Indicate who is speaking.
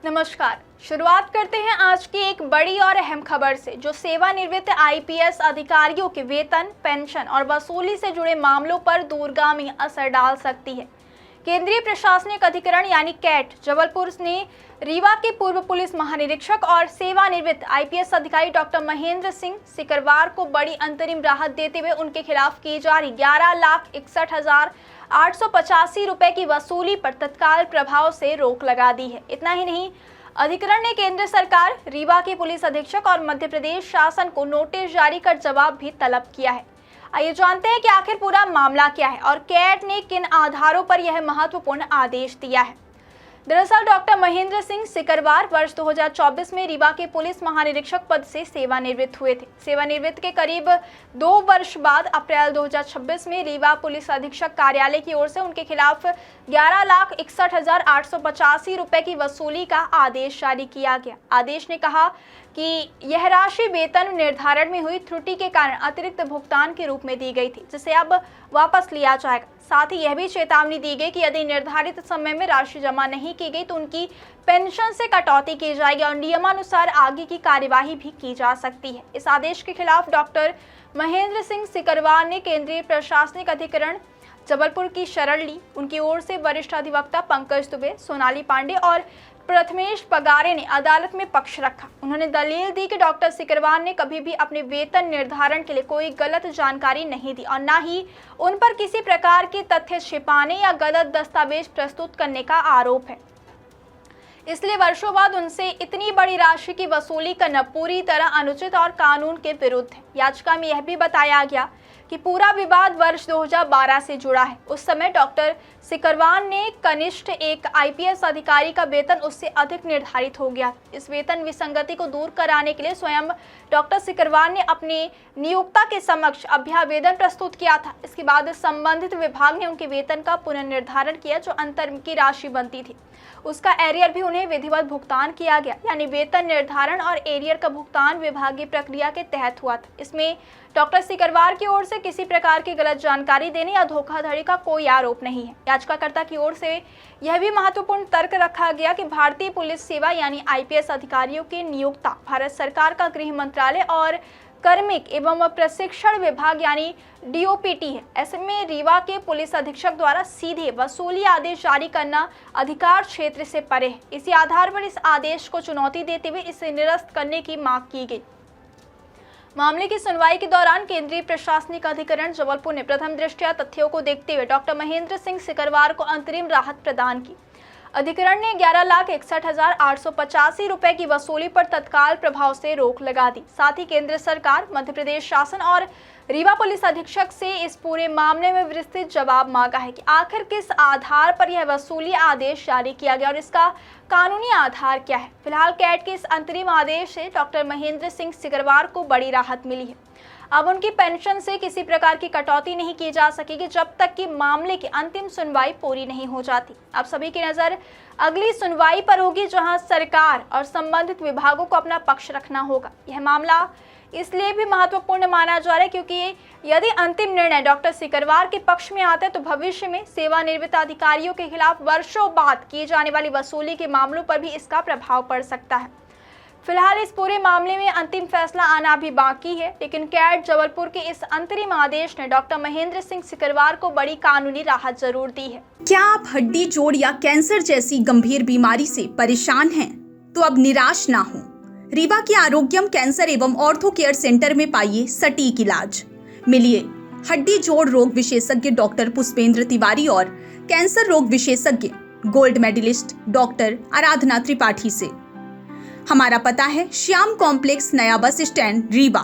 Speaker 1: नमस्कार। शुरुआत करते हैं आज की एक बड़ी और अहम खबर से, जो सेवानिवृत्त आईपीएस अधिकारियों के वेतन, पेंशन और वसूली से जुड़े मामलों पर दूरगामी असर डाल सकती है। केंद्रीय प्रशासनिक अधिकरण यानी कैट जबलपुर ने रीवा के पूर्व पुलिस महानिरीक्षक और सेवानिवृत्त आईपीएस अधिकारी डॉक्टर महेंद्र सिंह सिकरवार को बड़ी अंतरिम राहत देते हुए उनके खिलाफ की जा रही 11,61,885 रुपए की वसूली पर तत्काल प्रभाव से रोक लगा दी है। इतना ही नहीं, अधिकरण ने केंद्र सरकार, रीवा के पुलिस अधीक्षक और मध्य प्रदेश शासन को नोटिस जारी कर जवाब भी तलब किया है। आइए जानते हैं कि आखिर पूरा मामला क्या है और कैट ने किन आधारों पर यह महत्वपूर्ण आदेश दिया है। दरअसल डॉक्टर महेंद्र सिंह सिकरवार वर्ष 2024 में रीवा के पुलिस महानिरीक्षक पद से सेवानिवृत्त हुए थे। सेवानिवृत्त के करीब 2 वर्ष बाद अप्रैल 2026 में रीवा पुलिस अधीक्षक कार्यालय की ओर से उनके खिलाफ 11,61,885 रुपए की वसूली का आदेश जारी किया गया। आदेश ने कहा कि यह राशि वेतन निर्धारण में हुई त्रुटि के कारण अतिरिक्त भुगतान के रूप में दी गई थी, जिसे अब वापस लिया जाएगा। साथ ही यह भी चेतावनी दी गई कि यदि निर्धारित समय में राशि जमा नहीं की गई तो उनकी पेंशन से कटौती की जाएगी और नियमानुसार आगे की कार्यवाही भी की जा सकती है। इस आदेश के खिलाफ डॉक्टर महेंद्र सिंह सिकरवार ने केंद्रीय प्रशासनिक अधिकरण जबलपुर की शरण ली। उनकी ओर से वरिष्ठ अधिवक्ता पंकज दुबे, सोनाली पांडे और प्रथमेश पगारे ने अदालत में पक्ष रखा। उन्होंने दलील दी कि डॉक्टर सिकरवार ने कभी भी अपने वेतन निर्धारण के लिए कोई गलत जानकारी नहीं दी और न ही उन पर किसी प्रकार के तथ्य छिपाने या गलत दस्तावेज प्रस्तुत करने का आरोप है। इसलिए वर्षों बाद उनसे इतनी बड़ी राशि की वसूली करना पूरी तरह अनुचित और कानून के विरुद्ध है। याचिका में यह भी बताया गया कि पूरा विवाद वर्ष 2012 से जुड़ा है। उस समय डॉक्टर सिकरवार ने कनिष्ठ एक आईपीएस अधिकारी का वेतन उससे अधिक निर्धारित हो गया। इस वेतन विसंगति को दूर कराने के लिए स्वयं डॉक्टर सिकरवार ने अपने नियोक्ता के समक्ष अभ्यावेदन प्रस्तुत किया था। इसके बाद संबंधित विभाग ने उनके वेतन का पुनर्निर्धारण किया। जो अंतर की राशि बनती थी उसका एरियर भी उन्हें विधिवत भुगतान किया गया, यानी वेतन निर्धारण और एरियर का भुगतान विभागीय प्रक्रिया के तहत हुआ था। इसमें डॉक्टर सिकरवार की ओर से किसी प्रकार की गलत जानकारी देने या धोखाधड़ी का कोई आरोप नहीं है। याचिकाकर्ता की ओर से यह भी महत्वपूर्ण तर्क रखा गया कि भारतीय पुलिस सेवा यानी आईपीएस अधिकारियों के नियोक्ता भारत सरकार का गृह मंत्रालय और कार्मिक एवं प्रशिक्षण विभाग यानी डीओपीटी है। ऐसे में रीवा के पुलिस अधीक्षक द्वारा सीधे वसूली आदेश जारी करना अधिकार क्षेत्र से परे है। इसी आधार पर इस आदेश को चुनौती देते हुए इसे निरस्त करने की मांग की गई। मामले की सुनवाई के दौरान केंद्रीय प्रशासनिक अधिकरण जबलपुर ने प्रथम दृष्टया तथ्यों को देखते हुए डॉक्टर महेंद्र सिंह सिकरवार को अंतरिम राहत प्रदान की। अधिकरण ने 11,61,885 रुपए की वसूली पर तत्काल प्रभाव से रोक लगा दी। साथ ही केंद्र सरकार, मध्य प्रदेश शासन और रीवा पुलिस अधीक्षक से इस पूरे मामले में विस्तृत जवाब मांगा है कि आखिर किस आधार पर यह वसूली आदेश जारी किया गया और इसका कानूनी आधार क्या है। फिलहाल कैट के इस अंतरिम आदेश से डॉक्टर महेंद्र सिंह सिकरवार को बड़ी राहत मिली है। अब उनकी पेंशन से किसी प्रकार की कटौती नहीं की जा सकेगी जब तक कि मामले की अंतिम सुनवाई पूरी नहीं हो जाती। अब सभी की नज़र अगली सुनवाई पर होगी, जहां सरकार और संबंधित विभागों को अपना पक्ष रखना होगा। यह मामला इसलिए भी महत्वपूर्ण माना जा रहा है क्योंकि यदि अंतिम निर्णय डॉक्टर सिकरवार के पक्ष में आता है तो भविष्य में सेवानिवृत्त अधिकारियों के खिलाफ वर्षों बाद की जाने वाली वसूली के मामलों पर भी इसका प्रभाव पड़ सकता है। फिलहाल इस पूरे मामले में अंतिम फैसला आना भी बाकी है, लेकिन कैट जबलपुर के इस अंतरिम आदेश ने डॉक्टर महेंद्र सिंह सिकरवार को बड़ी कानूनी राहत जरूर दी है।
Speaker 2: क्या आप हड्डी, जोड़ या कैंसर जैसी गंभीर बीमारी से परेशान हैं? तो अब निराश ना हो। रीवा के आरोग्यम कैंसर एवं ऑर्थो केयर सेंटर में पाइए सटीक इलाज। मिलिए हड्डी जोड़ रोग विशेषज्ञ डॉक्टर पुष्पेंद्र तिवारी और कैंसर रोग विशेषज्ञ गोल्ड मेडलिस्ट डॉक्टर आराधना त्रिपाठी से। हमारा पता है श्याम कॉम्प्लेक्स, नया बस स्टैंड, रीवा।